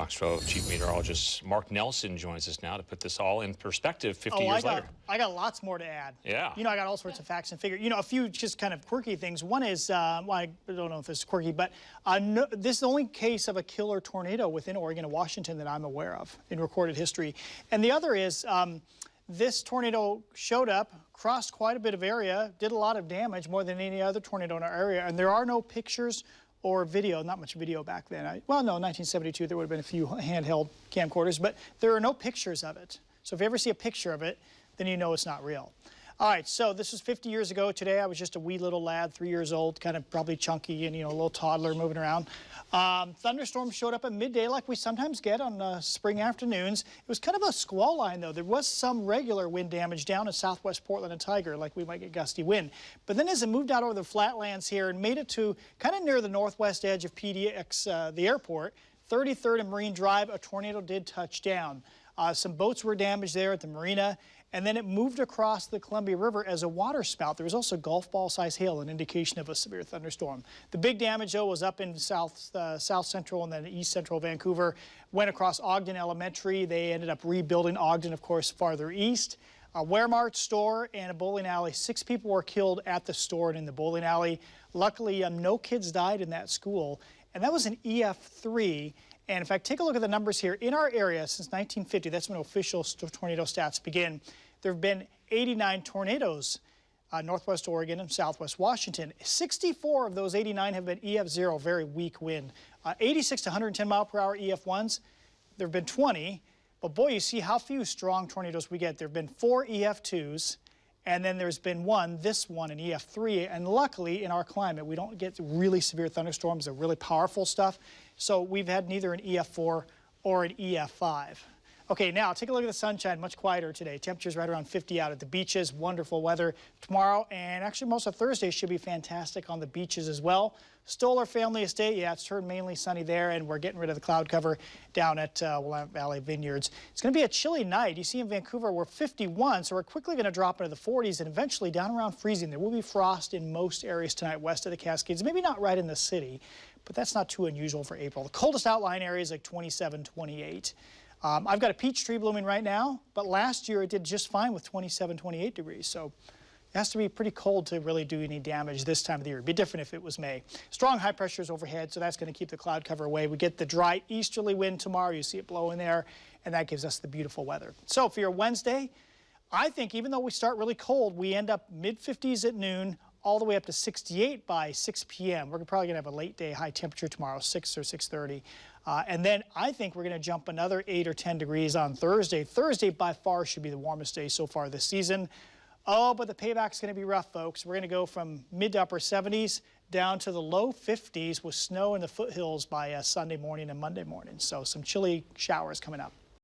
Fox 12 Chief Meteorologist Mark Nelson joins us now to put this all in perspective 50 years later. I got lots more to add. Yeah. I got all sorts of facts and figures. A few just kind of quirky things. One is, well, I don't know if this is quirky, but this is the only case of a killer tornado within Oregon and Washington that I'm aware of in recorded history. And the other is, this tornado showed up, crossed quite a bit of area, did a lot of damage, more than any other tornado in our area, and there are no pictures or video, not much video back then. Well, no, 1972, there would have been a few handheld camcorders, but there are no pictures of it. So if you ever see a picture of it, then you know it's not real. All right, so this was 50 years ago. Today I was just a wee little lad, 3 years old, kind of probably chunky and, a little toddler moving around. Thunderstorms showed up at midday like we sometimes get on spring afternoons. It was kind of a squall line, though. There was some regular wind damage down in southwest Portland and Tiger, like we might get gusty wind. But then as it moved out over the flatlands here and made it to kind of near the northwest edge of PDX, the airport, 33rd and Marine Drive, a tornado did touch down. Some boats were damaged there at the marina, and then it moved across the Columbia River as a water spout. There was also golf ball size hail, an indication of a severe thunderstorm. The big damage, though, was up in south central and then east central Vancouver. Went across Ogden Elementary. They ended up rebuilding Ogden, of course, farther east. A Wehrmacht store and a bowling alley. 6 people were killed at the store and in the bowling alley. Luckily, no kids died in that school, and that was an EF3. And in fact, take a look at the numbers here. In our area, since 1950, that's when official tornado stats begin, there have been 89 tornadoes, northwest Oregon and southwest Washington. 64 of those 89 have been EF0, very weak wind. 86 to 110 mile per hour EF1s, there have been 20. But boy, you see how few strong tornadoes we get. There have been 4 EF2s, and then there's been this one, an EF3. And luckily, in our climate, we don't get really severe thunderstorms, the really powerful stuff. So we've had neither an EF4 or an EF5. Okay, now take a look at the sunshine, much quieter today. Temperatures right around 50 out at the beaches, wonderful weather tomorrow, and actually most of Thursday should be fantastic on the beaches as well. Stoller Family Estate, yeah, it's turned mainly sunny there, and we're getting rid of the cloud cover down at Willamette Valley Vineyards. It's going to be a chilly night. You see in Vancouver, we're 51, so we're quickly going to drop into the 40s and eventually down around freezing. There will be frost in most areas tonight west of the Cascades, maybe not right in the city, but that's not too unusual for April. The coldest outlying area is like 27, 28. I've got a peach tree blooming right now, but last year it did just fine with 27, 28 degrees. So it has to be pretty cold to really do any damage this time of the year. It'd be different if it was May. Strong high pressures overhead, so that's going to keep the cloud cover away. We get the dry easterly wind tomorrow. You see it blowing there, and that gives us the beautiful weather. So for your Wednesday, I think even though we start really cold, we end up mid-50s at noon, all the way up to 68 by 6 p.m. We're probably going to have a late day high temperature tomorrow, 6 or 6:30. And then I think we're going to jump another 8 or 10 degrees on Thursday. Thursday by far should be the warmest day so far this season. Oh, but the payback's going to be rough, folks. We're going to go from mid to upper 70s down to the low 50s with snow in the foothills by Sunday morning and Monday morning. So some chilly showers coming up.